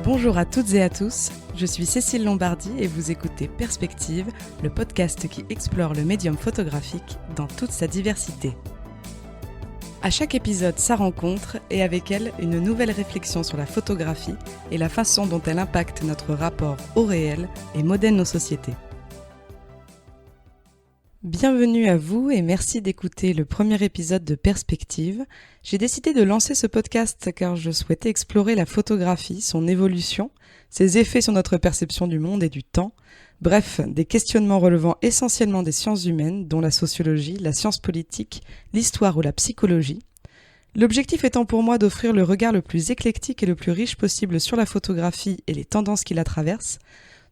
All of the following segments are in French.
Bonjour à toutes et à tous, je suis Cécile Lombardi et vous écoutez Perspective, le podcast qui explore le médium photographique dans toute sa diversité. À chaque épisode, sa rencontre et avec elle, une nouvelle réflexion sur la photographie et la façon dont elle impacte notre rapport au réel et modèle nos sociétés. Bienvenue à vous et merci d'écouter le premier épisode de Perspective. J'ai décidé de lancer ce podcast car je souhaitais explorer la photographie, son évolution, ses effets sur notre perception du monde et du temps. Bref, des questionnements relevant essentiellement des sciences humaines, dont la sociologie, la science politique, l'histoire ou la psychologie. L'objectif étant pour moi d'offrir le regard le plus éclectique et le plus riche possible sur la photographie et les tendances qui la traversent.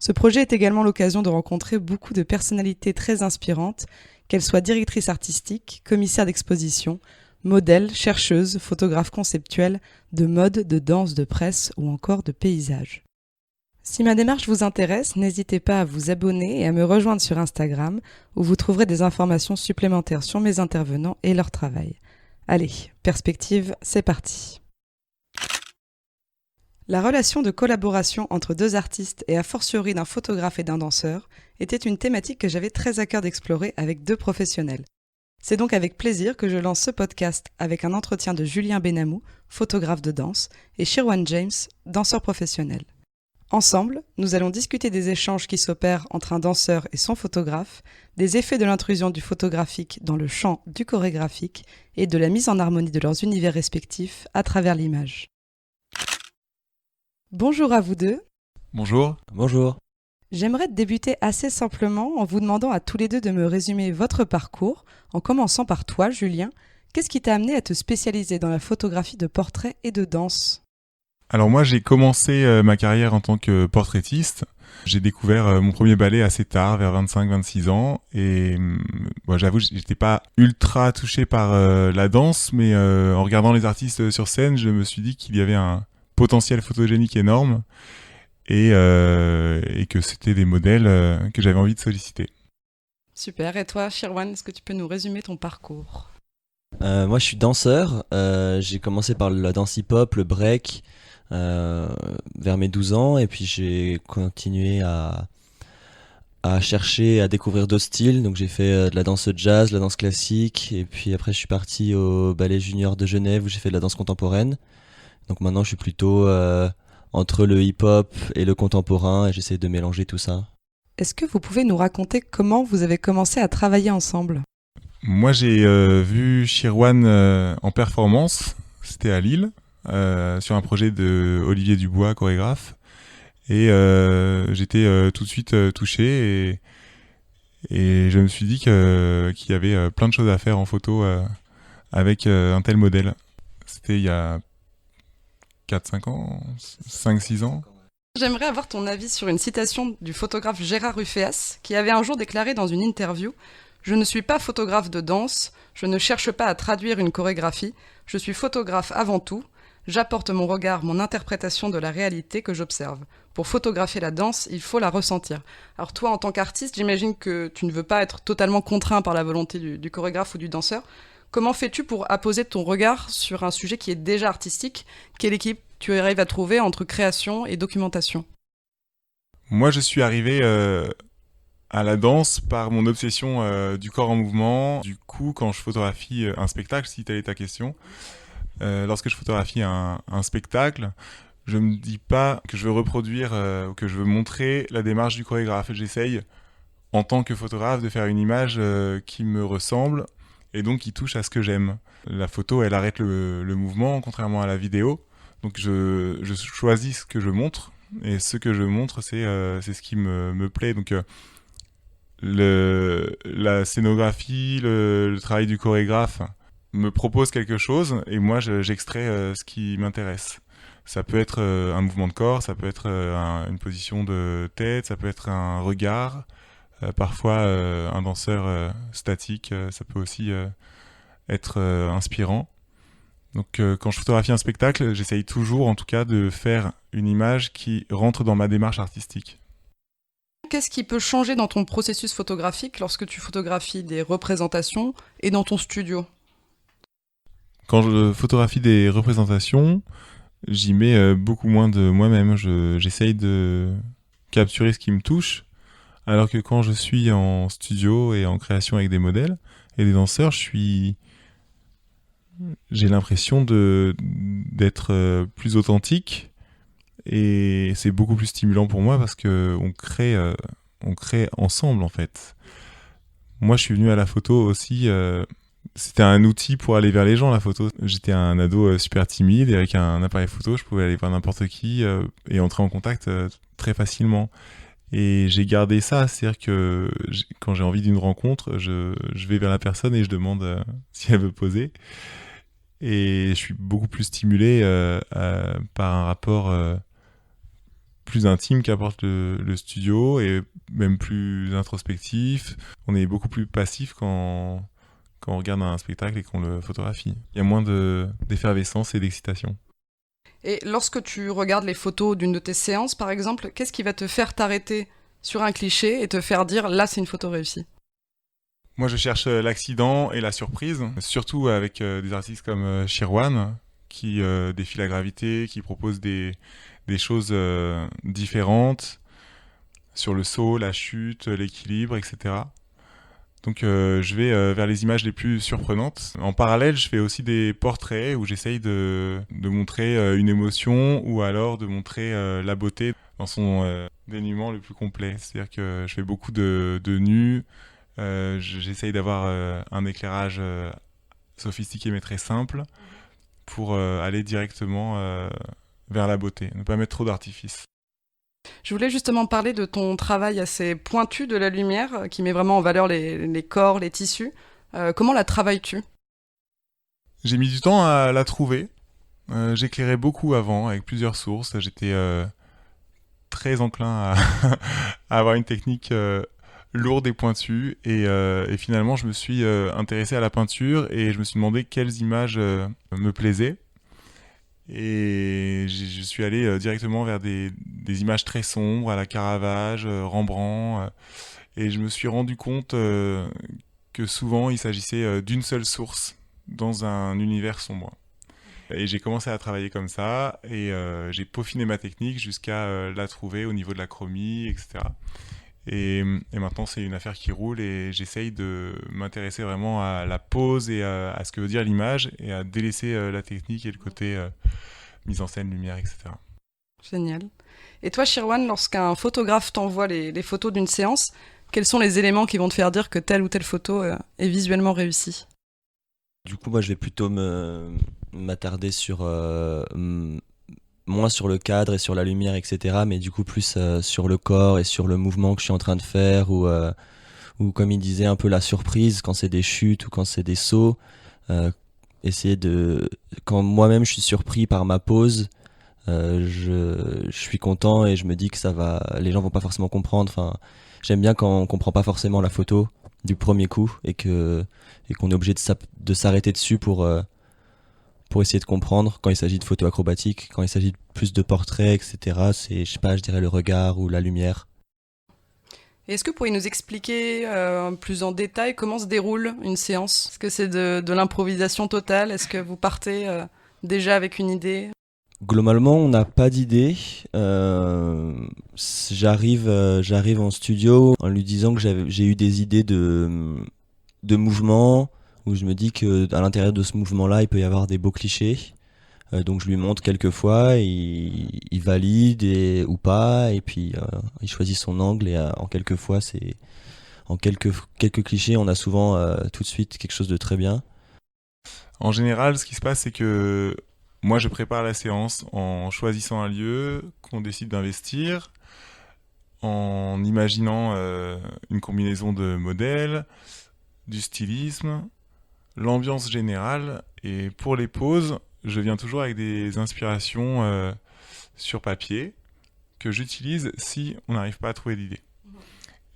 Ce projet est également l'occasion de rencontrer beaucoup de personnalités très inspirantes, qu'elles soient directrices artistiques, commissaires d'exposition, modèles, chercheuses, photographes conceptuels, de mode, de danse, de presse ou encore de paysage. Si ma démarche vous intéresse, n'hésitez pas à vous abonner et à me rejoindre sur Instagram, où vous trouverez des informations supplémentaires sur mes intervenants et leur travail. Allez, Perspective, c'est parti. La relation de collaboration entre deux artistes et a fortiori d'un photographe et d'un danseur était une thématique que j'avais très à cœur d'explorer avec deux professionnels. C'est donc avec plaisir que je lance ce podcast avec un entretien de Julien Benamou, photographe de danse, et Shirwan James, danseur professionnel. Ensemble, nous allons discuter des échanges qui s'opèrent entre un danseur et son photographe, des effets de l'intrusion du photographique dans le champ du chorégraphique et de la mise en harmonie de leurs univers respectifs à travers l'image. Bonjour à vous deux. Bonjour. Bonjour. J'aimerais débuter assez simplement en vous demandant à tous les deux de me résumer votre parcours, en commençant par toi, Julien. Qu'est-ce qui t'a amené à te spécialiser dans la photographie de portrait et de danse ? Alors moi j'ai commencé ma carrière en tant que portraitiste. J'ai découvert mon premier ballet assez tard, vers 25-26 ans. Et j'avoue, j'étais pas ultra touché par la danse, mais en regardant les artistes sur scène, je me suis dit qu'il y avait un potentiel photogénique énorme et que c'était des modèles que j'avais envie de solliciter. Super. Et toi, Shirwan, est-ce que tu peux nous résumer ton parcours ? Moi je suis danseur. J'ai commencé par la danse hip-hop, le break, vers mes 12 ans. Et puis j'ai continué à chercher, à découvrir d'autres styles. Donc j'ai fait de la danse jazz, de la danse classique. Et puis après je suis parti au Ballet Junior de Genève où j'ai fait de la danse contemporaine. Donc maintenant je suis plutôt entre le hip-hop et le contemporain et j'essaie de mélanger tout ça. Est-ce que vous pouvez nous raconter comment vous avez commencé à travailler ensemble ? Moi j'ai vu Shirwan en performance, c'était à Lille, sur un projet de Olivier Dubois, chorégraphe. Et j'étais tout de suite touché et je me suis dit qu'il y avait plein de choses à faire en photo avec un tel modèle. C'était il y a 4-5 ans, 5-6 ans. J'aimerais avoir ton avis sur une citation du photographe Gérard Rufeas, qui avait un jour déclaré dans une interview « Je ne suis pas photographe de danse, je ne cherche pas à traduire une chorégraphie, je suis photographe avant tout, j'apporte mon regard, mon interprétation de la réalité que j'observe. Pour photographier la danse, il faut la ressentir. » Alors toi, en tant qu'artiste, j'imagine que tu ne veux pas être totalement contraint par la volonté du chorégraphe ou du danseur. Comment fais-tu pour apposer ton regard sur un sujet qui est déjà artistique ? Quel équilibre tu arrives à trouver entre création et documentation ? Moi, je suis arrivé à la danse par mon obsession du corps en mouvement. Du coup, quand je photographie un spectacle, si telle est ta question, lorsque je photographie un spectacle, je me dis pas que je veux reproduire ou que je veux montrer la démarche du chorégraphe. J'essaye, en tant que photographe, de faire une image qui me ressemble et donc qui touche à ce que j'aime. La photo, elle arrête le mouvement, contrairement à la vidéo. Donc je choisis ce que je montre, et ce que je montre, c'est ce qui me plaît. Donc la scénographie, le travail du chorégraphe me propose quelque chose, et moi j'extrais ce qui m'intéresse. Ça peut être un mouvement de corps, ça peut être une position de tête, ça peut être un regard. Parfois, un danseur statique, ça peut aussi être inspirant. Donc, quand je photographie un spectacle, j'essaye toujours, en tout cas, de faire une image qui rentre dans ma démarche artistique. Qu'est-ce qui peut changer dans ton processus photographique lorsque tu photographies des représentations et dans ton studio ? Quand je photographie des représentations, j'y mets beaucoup moins de moi-même. J'essaye de capturer ce qui me touche, alors que quand je suis en studio et en création avec des modèles et des danseurs, j'ai l'impression d'être plus authentique, et c'est beaucoup plus stimulant pour moi parce que on crée ensemble en fait. Moi, je suis venu à la photo aussi. C'était un outil pour aller vers les gens, la photo. J'étais un ado super timide, et avec un appareil photo, je pouvais aller voir n'importe qui et entrer en contact très facilement. Et j'ai gardé ça, c'est-à-dire que quand j'ai envie d'une rencontre, je vais vers la personne et je demande si elle veut poser. Et je suis beaucoup plus stimulé par un rapport plus intime qu'apporte le studio, et même plus introspectif. On est beaucoup plus passif quand on regarde un spectacle et qu'on le photographie. Il y a moins d'effervescence et d'excitation. Et lorsque tu regardes les photos d'une de tes séances, par exemple, qu'est-ce qui va te faire t'arrêter sur un cliché et te faire dire « là, c'est une photo réussie ». Moi, je cherche l'accident et la surprise, surtout avec des artistes comme Shirwan, qui défient la gravité, qui proposent des choses différentes sur le saut, la chute, l'équilibre, etc. Donc je vais vers les images les plus surprenantes. En parallèle, je fais aussi des portraits où j'essaye de montrer une émotion, ou alors de montrer la beauté dans son dénuement le plus complet. C'est-à-dire que je fais beaucoup de nus. J'essaye d'avoir un éclairage sophistiqué mais très simple pour aller directement vers la beauté, ne pas mettre trop d'artifice. Je voulais justement parler de ton travail assez pointu de la lumière, qui met vraiment en valeur les corps, les tissus. Comment la travailles-tu ? J'ai mis du temps à la trouver. J'éclairais beaucoup avant avec plusieurs sources. J'étais très enclin à avoir une technique lourde et pointue, et finalement je me suis intéressé à la peinture et je me suis demandé quelles images me plaisaient, et je suis allé directement vers des images très sombres à la Caravage, Rembrandt, et je me suis rendu compte que souvent il s'agissait d'une seule source dans un univers sombre. Et j'ai commencé à travailler comme ça, et j'ai peaufiné ma technique jusqu'à la trouver au niveau de la chromie, etc. Et maintenant, c'est une affaire qui roule, et j'essaye de m'intéresser vraiment à la pose et à ce que veut dire l'image, et à délaisser la technique et le côté mise en scène, lumière, etc. Génial. Et toi, Shirwan, lorsqu'un photographe t'envoie les photos d'une séance, quels sont les éléments qui vont te faire dire que telle ou telle photo est visuellement réussie ? Du coup, moi, je vais plutôt m'attarder sur moins sur le cadre et sur la lumière, etc., mais du coup plus sur le corps et sur le mouvement que je suis en train de faire, ou comme il disait, un peu la surprise quand c'est des chutes ou quand c'est des sauts. Essayer quand moi-même je suis surpris par ma pose, je suis content et je me dis que les gens vont pas forcément comprendre. Enfin, j'aime bien quand on comprend pas forcément la photo du premier coup, et qu'on est obligé de s'arrêter dessus pour essayer de comprendre, quand il s'agit de photos acrobatiques, quand il s'agit de plus de portraits, etc. C'est, je sais pas, je dirais le regard ou la lumière. Et est-ce que vous pourriez nous expliquer plus en détail comment se déroule une séance ? Est-ce que c'est de l'improvisation totale ? Est-ce que vous partez déjà avec une idée ? Globalement, on n'a pas d'idée. J'arrive en studio en lui disant que j'ai eu des idées de mouvements, où je me dis qu'à l'intérieur de ce mouvement-là, il peut y avoir des beaux clichés. Donc je lui montre quelques fois, il valide ou pas, et puis il choisit son angle, et en quelques fois, en quelques clichés, on a souvent tout de suite quelque chose de très bien. En général, ce qui se passe, c'est que moi, je prépare la séance en choisissant un lieu qu'on décide d'investir, en imaginant une combinaison de modèles, du stylisme, l'ambiance générale, et pour les poses, je viens toujours avec des inspirations sur papier que j'utilise si on n'arrive pas à trouver d'idée.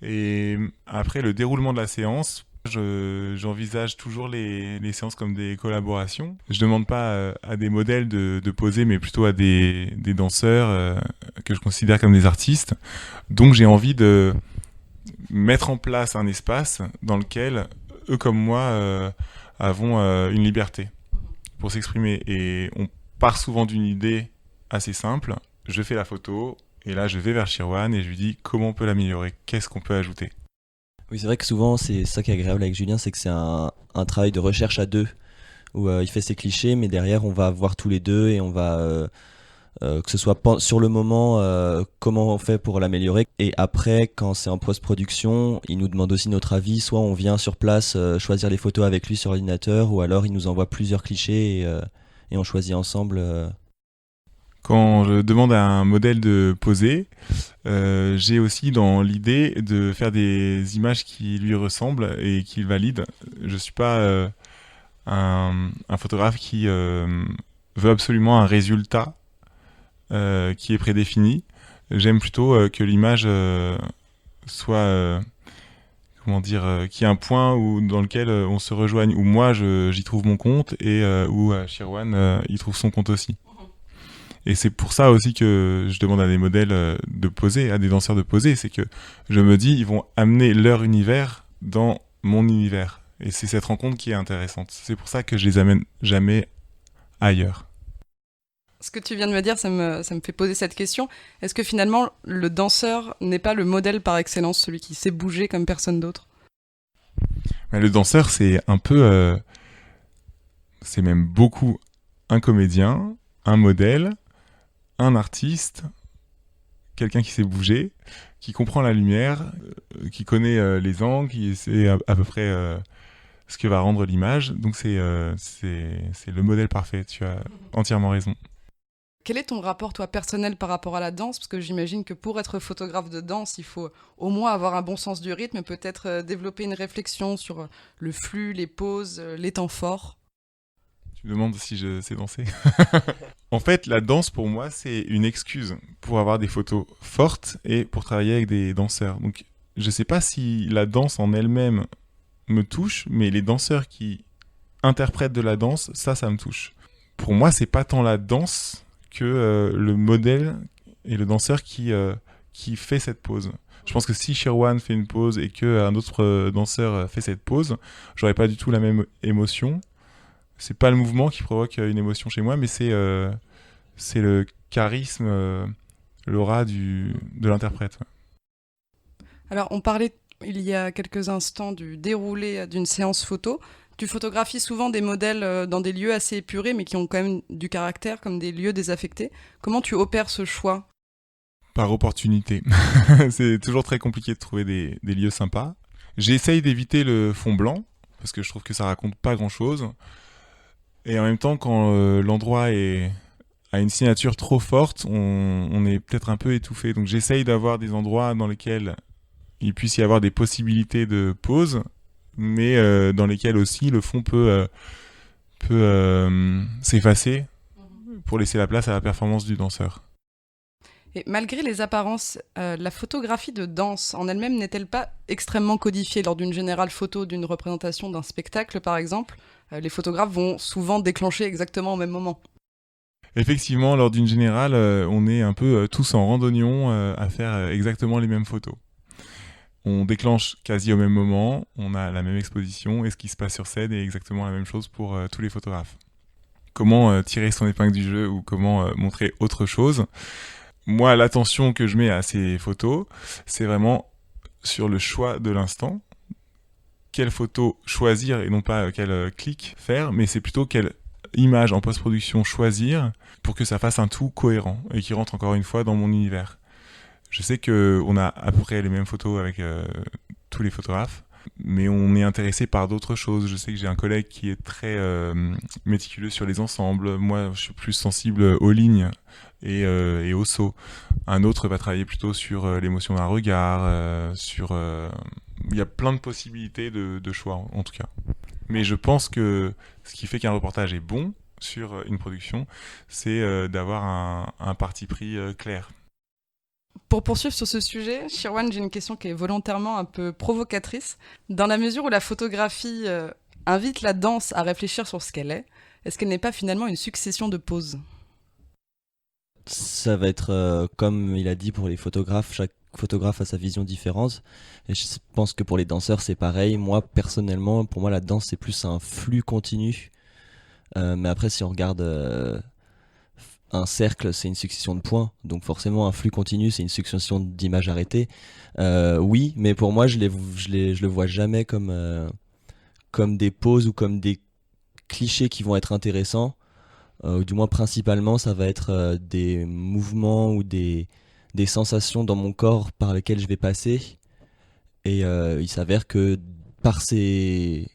Et après le déroulement de la séance, j'envisage toujours les séances comme des collaborations. Je demande pas à des modèles de poser, mais plutôt à des danseurs que je considère comme des artistes. Donc j'ai envie de mettre en place un espace dans lequel eux comme moi avons une liberté pour s'exprimer. Et on part souvent d'une idée assez simple. Je fais la photo et là je vais vers Shirwan et je lui dis comment on peut l'améliorer, qu'est-ce qu'on peut ajouter. Oui, c'est vrai que souvent, c'est ça qui est agréable avec Julien, c'est que c'est un travail de recherche à deux, où il fait ses clichés, mais derrière, on va voir tous les deux et on va, que ce soit sur le moment, comment on fait pour l'améliorer. Et après, quand c'est en post-production, il nous demande aussi notre avis. Soit on vient sur place choisir les photos avec lui sur l'ordinateur, ou alors il nous envoie plusieurs clichés et on choisit ensemble. Quand je demande à un modèle de poser, j'ai aussi dans l'idée de faire des images qui lui ressemblent et qu'il valide. Je suis pas un photographe qui veut absolument un résultat qui est prédéfini. J'aime plutôt que l'image soit, comment dire, qu'il y ait un point dans lequel on se rejoigne, où moi j'y trouve mon compte et où Shirwan y trouve son compte aussi. Et c'est pour ça aussi que je demande à des modèles de poser, à des danseurs de poser, c'est que je me dis ils vont amener leur univers dans mon univers. Et c'est cette rencontre qui est intéressante. C'est pour ça que je les amène jamais ailleurs. Ce que tu viens de me dire, ça me fait poser cette question. Est-ce que finalement, le danseur n'est pas le modèle par excellence, celui qui sait bouger comme personne d'autre ? Mais le danseur, c'est un peu... c'est même beaucoup un comédien, un modèle, un artiste, quelqu'un qui sait bouger, qui comprend la lumière, qui connaît les angles, qui sait à peu près ce que va rendre l'image. Donc c'est le modèle parfait, tu as entièrement raison. Quel est ton rapport, toi, personnel par rapport à la danse ? Parce que j'imagine que pour être photographe de danse, il faut au moins avoir un bon sens du rythme, peut-être développer une réflexion sur le flux, les pauses, les temps forts. Tu me demandes si je sais danser. En fait, la danse, pour moi, c'est une excuse pour avoir des photos fortes et pour travailler avec des danseurs. Donc, je ne sais pas si la danse en elle-même me touche, mais les danseurs qui interprètent de la danse, ça me touche. Pour moi, c'est pas tant la danse que le modèle et le danseur qui fait cette pose. Je pense que si Shirwan fait une pose et qu'un autre danseur fait cette pose, j'aurais pas du tout la même émotion. C'est pas le mouvement qui provoque une émotion chez moi, mais c'est le charisme, l'aura de l'interprète. Alors, on parlait il y a quelques instants du déroulé d'une séance photo. Tu photographies souvent des modèles dans des lieux assez épurés, mais qui ont quand même du caractère, comme des lieux désaffectés. Comment tu opères ce choix ? Par opportunité. C'est toujours très compliqué de trouver des lieux sympas. J'essaye d'éviter le fond blanc, parce que je trouve que ça raconte pas grand-chose. Et en même temps, quand l'endroit a une signature trop forte, on est peut-être un peu étouffé. Donc j'essaye d'avoir des endroits dans lesquels il puisse y avoir des possibilités de pause, mais dans lesquels aussi le fond peut s'effacer pour laisser la place à la performance du danseur. Et malgré les apparences, la photographie de danse en elle-même n'est-elle pas extrêmement codifiée lors d'une générale photo d'une représentation d'un spectacle, par exemple ? Les photographes vont souvent déclencher exactement au même moment. Effectivement, lors d'une générale, on est un peu tous en randonnion à faire exactement les mêmes photos. On déclenche quasi au même moment, on a la même exposition et ce qui se passe sur scène est exactement la même chose pour tous les photographes. Comment tirer son épingle du jeu ou comment montrer autre chose ? Moi, l'attention que je mets à ces photos, c'est vraiment sur le choix de l'instant. Quelle photo choisir et non pas quel clic faire, mais c'est plutôt quelle image en post-production choisir pour que ça fasse un tout cohérent et qui rentre encore une fois dans mon univers. Je sais qu'on a à peu près les mêmes photos avec tous les photographes, mais on est intéressé par d'autres choses. Je sais que j'ai un collègue qui est très méticuleux sur les ensembles. Moi, je suis plus sensible aux lignes et aux sauts. Un autre va travailler plutôt sur l'émotion d'un regard, il y a plein de possibilités de choix, en tout cas. Mais je pense que ce qui fait qu'un reportage est bon sur une production, c'est d'avoir un parti pris clair. Pour poursuivre sur ce sujet, Shirwan, j'ai une question qui est volontairement un peu provocatrice. Dans la mesure où la photographie invite la danse à réfléchir sur ce qu'elle est-ce qu'elle n'est pas finalement une succession de poses ? Ça va être, comme il a dit pour les photographes, chaque photographe a sa vision différente. Et je pense que pour les danseurs, c'est pareil. Moi, personnellement, pour moi, la danse, c'est plus un flux continu. Mais après, si on regarde un cercle, c'est une succession de points, donc forcément un flux continu, c'est une succession d'images arrêtées. Oui, mais pour moi, je le vois jamais comme des pauses ou comme des clichés qui vont être intéressants. Ou du moins principalement, ça va être des mouvements ou des sensations dans mon corps par lesquelles je vais passer. Et il s'avère que par ces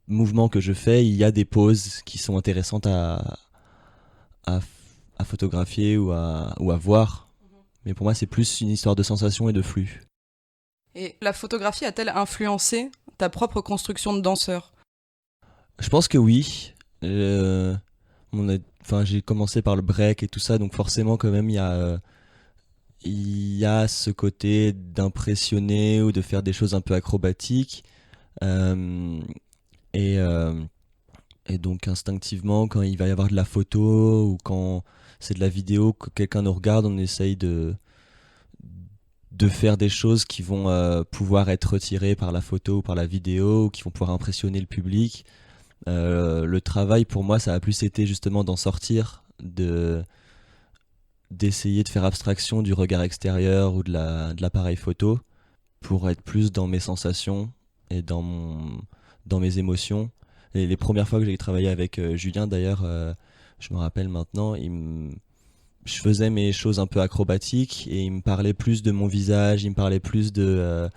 mouvements que je fais, il y a des pauses qui sont intéressantes à, à photographier ou à voir. Mais pour moi, c'est plus une histoire de sensations et de flux. Et la photographie a-t-elle influencé ta propre construction de danseur ? Je pense que oui. J'ai commencé par le break et tout ça, donc forcément quand même il y a ce côté d'impressionner ou de faire des choses un peu acrobatiques. Euh, et, euh, et donc instinctivement, quand il va y avoir de la photo ou quand c'est de la vidéo, que quelqu'un nous regarde, on essaye de faire des choses qui vont pouvoir être retirées par la photo ou par la vidéo, ou qui vont pouvoir impressionner le public. Le travail pour moi, ça a plus été justement d'en sortir, d'essayer de faire abstraction du regard extérieur ou de l'appareil photo pour être plus dans mes sensations et dans mes émotions. Et les premières fois que j'ai travaillé avec Julien d'ailleurs, je me rappelle maintenant, je faisais mes choses un peu acrobatiques et il me parlait plus de mon visage, il me parlait plus de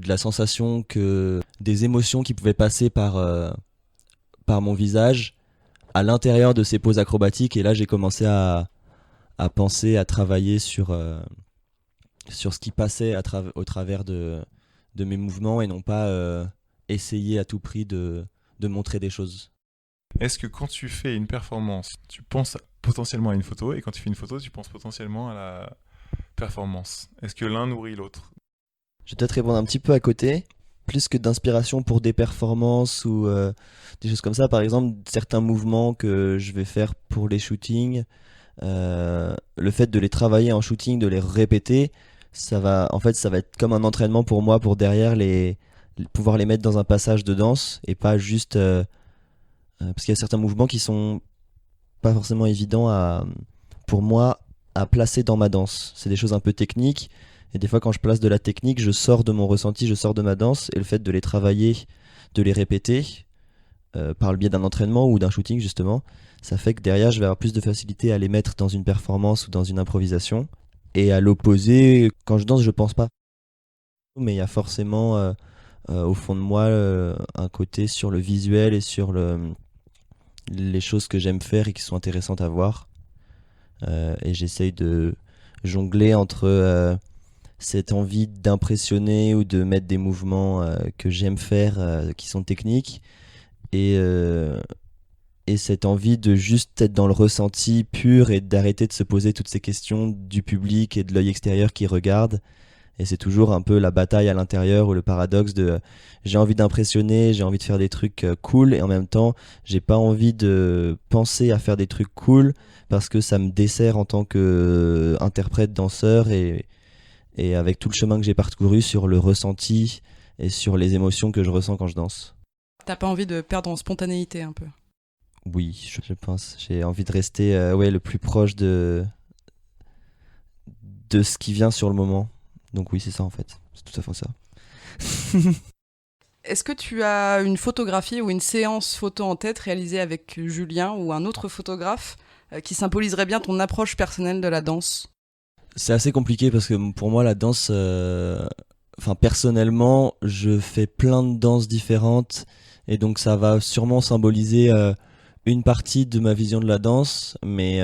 la sensation, des émotions qui pouvaient passer par mon visage à l'intérieur de ces poses acrobatiques. Et là j'ai commencé à penser, à travailler sur ce qui passait au travers de mes mouvements et non pas essayer à tout prix de montrer des choses. Est-ce que quand tu fais une performance, tu penses potentiellement à une photo, et quand tu fais une photo, tu penses potentiellement à la performance ? Est-ce que l'un nourrit l'autre ? Je vais peut-être répondre un petit peu à côté. Plus que d'inspiration pour des performances ou des choses comme ça, par exemple, certains mouvements que je vais faire pour les shootings, le fait de les travailler en shooting, de les répéter, ça va être comme un entraînement pour moi pour derrière pouvoir les mettre dans un passage de danse et pas juste parce qu'il y a certains mouvements qui sont pas forcément évidents pour moi à placer dans ma danse. C'est des choses un peu techniques et des fois quand je place de la technique, je sors de mon ressenti, je sors de ma danse, et le fait de les travailler, de les répéter par le biais d'un entraînement ou d'un shooting justement, ça fait que derrière je vais avoir plus de facilité à les mettre dans une performance ou dans une improvisation. Et à l'opposé, quand je danse, je pense pas. Mais il y a forcément au fond de moi un côté sur le visuel et sur les choses que j'aime faire et qui sont intéressantes à voir. Et j'essaye de jongler entre cette envie d'impressionner ou de mettre des mouvements que j'aime faire qui sont techniques et cette envie de juste être dans le ressenti pur et d'arrêter de se poser toutes ces questions du public et de l'œil extérieur qui regarde. Et c'est toujours un peu la bataille à l'intérieur ou le paradoxe de j'ai envie d'impressionner, j'ai envie de faire des trucs cool, et en même temps j'ai pas envie de penser à faire des trucs cool parce que ça me dessert en tant qu'interprète, danseur, et avec tout le chemin que j'ai parcouru sur le ressenti et sur les émotions que je ressens quand je danse. T'as pas envie de perdre en spontanéité un peu ? Oui, je pense. J'ai envie de rester le plus proche de ce qui vient sur le moment. Donc oui, c'est ça en fait. C'est tout à fait ça. Est-ce que tu as une photographie ou une séance photo en tête réalisée avec Julien ou un autre photographe qui symboliserait bien ton approche personnelle de la danse ? C'est assez compliqué parce que pour moi la danse, personnellement, je fais plein de danses différentes et donc ça va sûrement symboliser une partie de ma vision de la danse, mais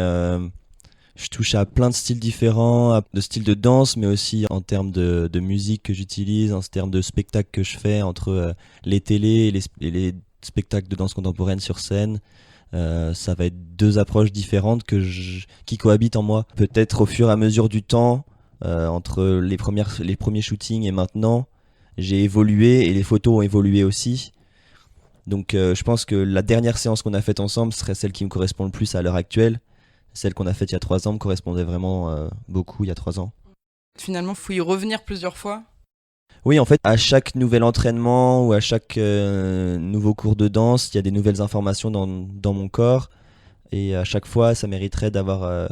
je touche à plein de styles différents, de styles de danse, mais aussi en termes de musique que j'utilise, en termes de spectacles que je fais entre les télés et les spectacles de danse contemporaine sur scène. Ça va être deux approches différentes qui cohabitent en moi. Peut-être au fur et à mesure du temps, entre les premiers shootings et maintenant, j'ai évolué et les photos ont évolué aussi. Donc je pense que la dernière séance qu'on a faite ensemble serait celle qui me correspond le plus à l'heure actuelle. Celle qu'on a faite il y a 3 ans me correspondait vraiment beaucoup il y a 3 ans. Finalement, il faut y revenir plusieurs fois ? Oui, en fait, à chaque nouvel entraînement ou à chaque nouveau cours de danse, il y a des nouvelles informations dans mon corps. Et à chaque fois, ça mériterait d'avoir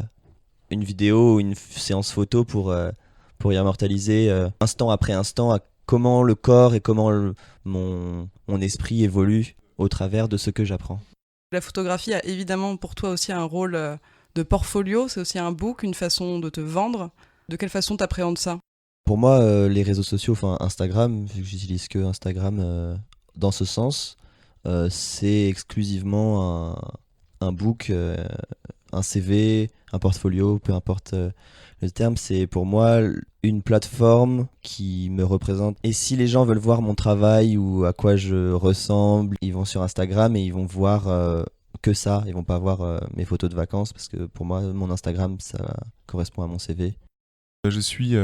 une vidéo ou une séance photo pour y immortaliser instant après instant à comment le corps et comment mon esprit évolue au travers de ce que j'apprends. La photographie a évidemment pour toi aussi un rôle de portfolio, c'est aussi un book, une façon de te vendre. De quelle façon t'appréhendes ça ? Pour moi, les réseaux sociaux, enfin Instagram, vu que j'utilise que Instagram dans ce sens, c'est exclusivement un book, un CV, un portfolio, peu importe le terme. C'est pour moi une plateforme qui me représente. Et si les gens veulent voir mon travail ou à quoi je ressemble, ils vont sur Instagram et ils vont voir que ça. Ils vont pas voir mes photos de vacances parce que pour moi, mon Instagram, ça correspond à mon CV. Je suis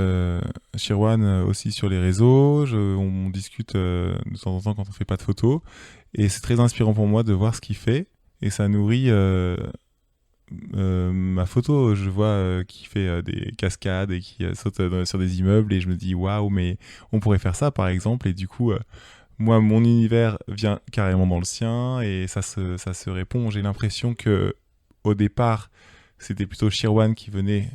Shirwan aussi sur les réseaux, on discute de temps en temps quand on fait pas de photos, et c'est très inspirant pour moi de voir ce qu'il fait, et ça nourrit ma photo. Je vois qu'il fait des cascades et qui saute sur des immeubles, et je me dis waouh, mais on pourrait faire ça par exemple, et du coup moi mon univers vient carrément dans le sien, et ça se répond. J'ai l'impression que au départ c'était plutôt Shirwan qui venait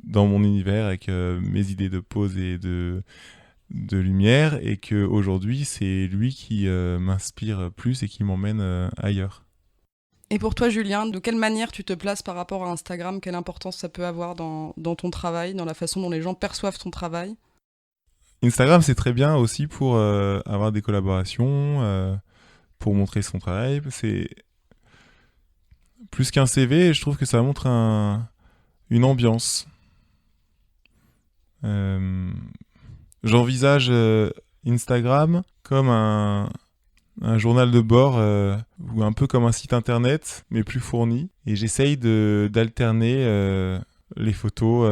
dans mon univers avec mes idées de pose et de lumière, et qu'aujourd'hui c'est lui qui m'inspire plus et qui m'emmène ailleurs. Et pour toi, Julien, de quelle manière tu te places par rapport à Instagram ? Quelle importance ça peut avoir dans ton travail, dans la façon dont les gens perçoivent ton travail ? Instagram, c'est très bien aussi pour avoir des collaborations, pour montrer son travail. C'est plus qu'un CV, je trouve que ça montre une ambiance. J'envisage Instagram comme un journal de bord ou un peu comme un site internet, mais plus fourni. Et j'essaye d'alterner les photos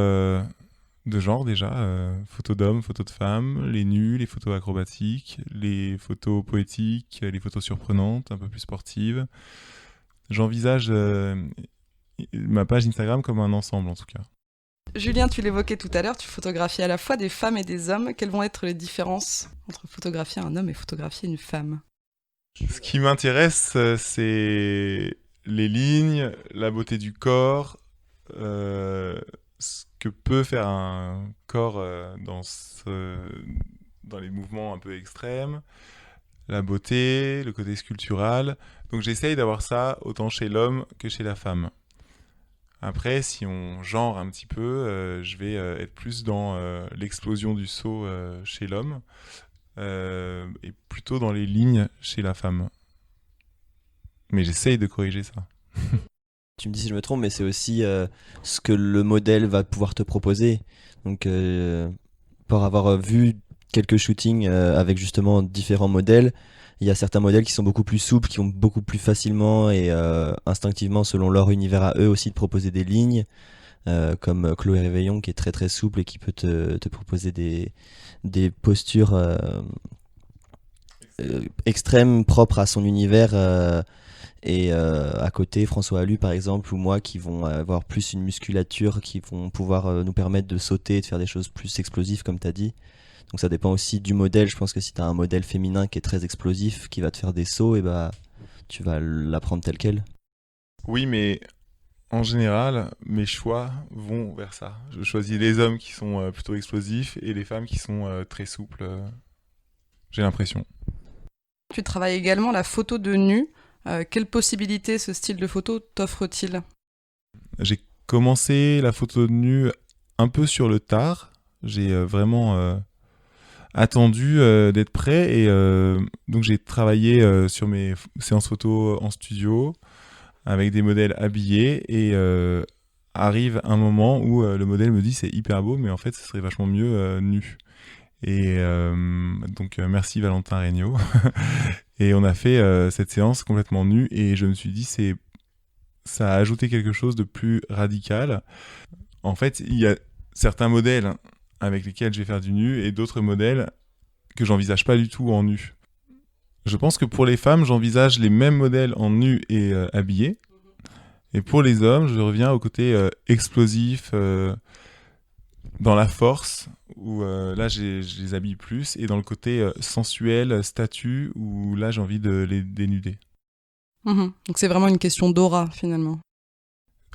de genre déjà, photos d'hommes, photos de femmes, les nus, les photos acrobatiques, les photos poétiques, les photos surprenantes, un peu plus sportives. J'envisage ma page Instagram comme un ensemble en tout cas. Julien, tu l'évoquais tout à l'heure, tu photographies à la fois des femmes et des hommes. Quelles vont être les différences entre photographier un homme et photographier une femme ? Ce qui m'intéresse, c'est les lignes, la beauté du corps, ce que peut faire un corps dans les mouvements un peu extrêmes, la beauté, le côté sculptural. Donc j'essaye d'avoir ça autant chez l'homme que chez la femme. Après, si on genre un petit peu, je vais être plus dans l'explosion du saut chez l'homme et plutôt dans les lignes chez la femme. Mais j'essaye de corriger ça. Tu me dis si je me trompe, mais c'est aussi ce que le modèle va pouvoir te proposer. Donc, pour avoir vu quelques shootings avec justement différents modèles, il y a certains modèles qui sont beaucoup plus souples, qui vont beaucoup plus facilement et instinctivement, selon leur univers à eux aussi, de proposer des lignes, comme Chloé Réveillon, qui est très très souple et qui peut te proposer des postures extrêmes propres à son univers. Et à côté, François Allu par exemple, ou moi, qui vont avoir plus une musculature, qui vont pouvoir nous permettre de sauter et de faire des choses plus explosives, comme tu as dit. Donc ça dépend aussi du modèle. Je pense que si tu as un modèle féminin qui est très explosif, qui va te faire des sauts, et bah, tu vas l'apprendre tel quel. Oui, mais en général, mes choix vont vers ça. Je choisis les hommes qui sont plutôt explosifs et les femmes qui sont très souples. J'ai l'impression. Tu travailles également la photo de nu. Quelles possibilités ce style de photo t'offre-t-il ? J'ai commencé la photo de nu un peu sur le tard. J'ai vraiment attendu d'être prêt, et donc j'ai travaillé sur mes séances photo en studio avec des modèles habillés, et arrive un moment où le modèle me dit c'est hyper beau, mais en fait ce serait vachement mieux nu. Et donc merci Valentin Regnault. Et on a fait cette séance complètement nue, et je me suis dit ça a ajouté quelque chose de plus radical. En fait, il y a certains modèles avec lesquels je vais faire du nu et d'autres modèles que j'envisage pas du tout en nu. Je pense que pour les femmes, j'envisage les mêmes modèles en nu et habillés. Et pour les hommes, je reviens au côté explosif, dans la force, où là je les habille plus, et dans le côté sensuel, statue, où là j'ai envie de les dénuder. Donc c'est vraiment une question d'aura finalement.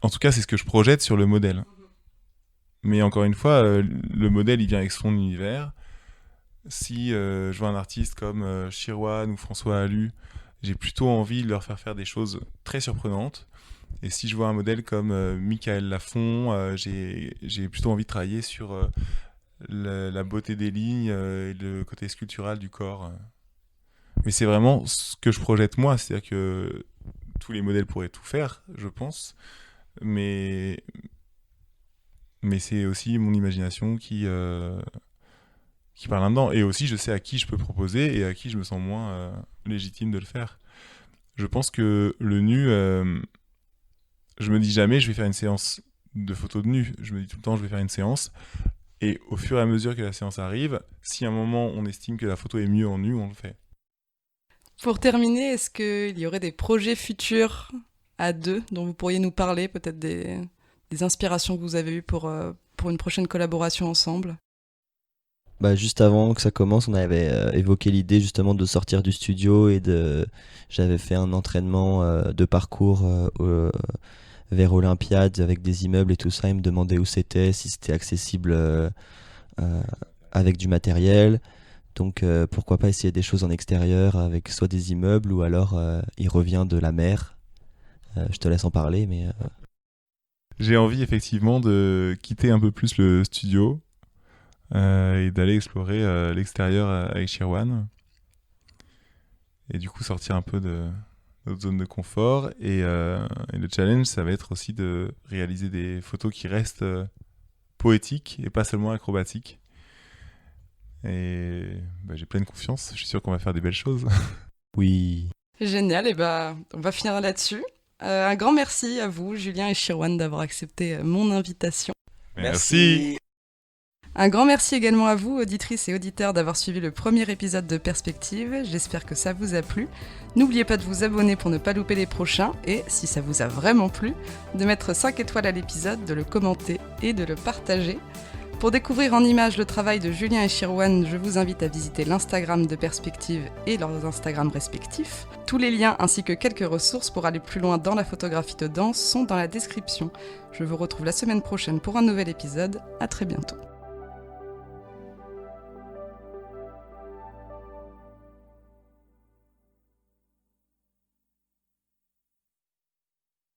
En tout cas, c'est ce que je projette sur le modèle. Mais encore une fois, le modèle, il vient avec son univers. Si je vois un artiste comme Shirwan ou François Allu, j'ai plutôt envie de leur faire des choses très surprenantes. Et si je vois un modèle comme Michael Lafont, j'ai plutôt envie de travailler sur la beauté des lignes et le côté sculptural du corps. Mais c'est vraiment ce que je projette moi, c'est-à-dire que tous les modèles pourraient tout faire, je pense, mais c'est aussi mon imagination qui parle là-dedans. Et aussi, je sais à qui je peux proposer et à qui je me sens moins légitime de le faire. Je pense que le nu, je me dis jamais je vais faire une séance de photos de nu. Je me dis tout le temps je vais faire une séance. Et au fur et à mesure que la séance arrive, si à un moment on estime que la photo est mieux en nu, on le fait. Pour terminer, est-ce qu'il y aurait des projets futurs à deux dont vous pourriez nous parler, peut-être des inspirations que vous avez eues pour une prochaine collaboration ensemble? Juste avant que ça commence, on avait évoqué l'idée justement de sortir du studio j'avais fait un entraînement de parcours vers Olympiade avec des immeubles et tout ça. Il me demandait où c'était, si c'était accessible avec du matériel. Donc pourquoi pas essayer des choses en extérieur avec soit des immeubles ou alors il revient de la mer. Je te laisse en parler, mais... J'ai envie effectivement de quitter un peu plus le studio et d'aller explorer l'extérieur avec Shirwan. Et du coup sortir un peu de notre zone de confort. Et le challenge, ça va être aussi de réaliser des photos qui restent poétiques et pas seulement acrobatiques. Et j'ai pleine confiance, je suis sûr qu'on va faire des belles choses. Oui. Génial, et on va finir là-dessus. Un grand merci à vous, Julien et Shirwan, d'avoir accepté mon invitation. Merci. Un grand merci également à vous, auditrices et auditeurs, d'avoir suivi le premier épisode de Perspective. J'espère que ça vous a plu. N'oubliez pas de vous abonner pour ne pas louper les prochains et, si ça vous a vraiment plu, de mettre 5 étoiles à l'épisode, de le commenter et de le partager. Pour découvrir en images le travail de Julien et Shirwan, je vous invite à visiter l'Instagram de Perspective et leurs Instagrams respectifs. Tous les liens ainsi que quelques ressources pour aller plus loin dans la photographie de danse sont dans la description. Je vous retrouve la semaine prochaine pour un nouvel épisode. À très bientôt.